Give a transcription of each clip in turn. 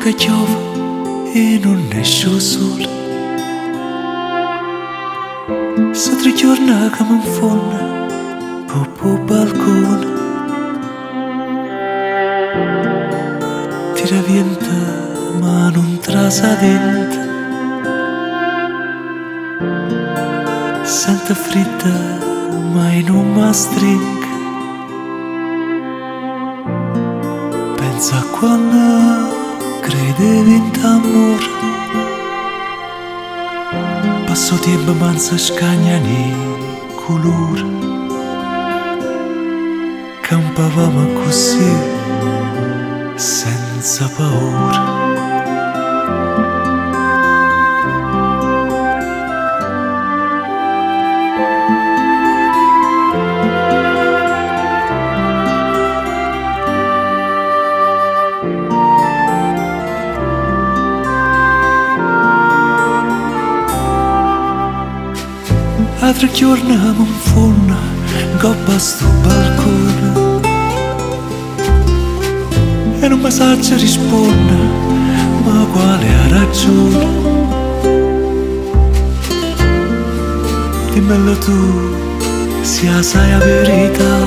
che piove e non esce il sole. Se 3 giorni che mi infonda po' balcone, tira vento ma non trasa dentro. Sente fritta mai non mi stringe. Pensa a quando credevi in t'amore. Passo tempo ma non si scagna né colore. Campavamo così senza paura. Altri giorni mi infonda gobba sto balcone e non mi sa rispondere, ma quale ha ragione? Dimmelo tu, se sai la verità.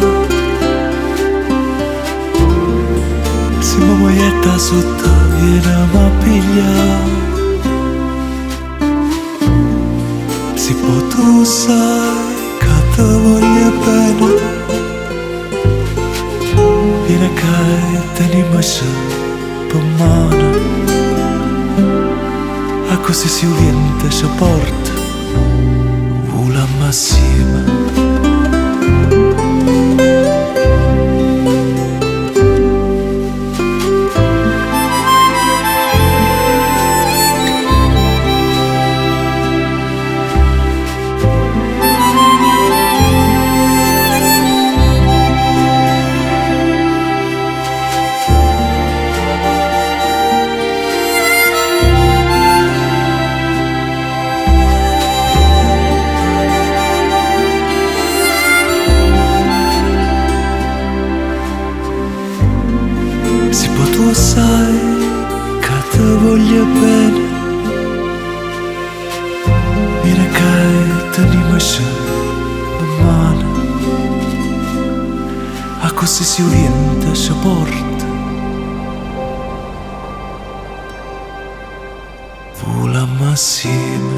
Se mi moglietta sotto viene a pigliare. Se poi tu sai che ti voglio bene, vieni che tenimi per mano, a così si orienta si porta, volammo assieme. Tu sai che ti voglio bene, vieni che tenimi in mano, a così si orienta, si porta, volammo assieme.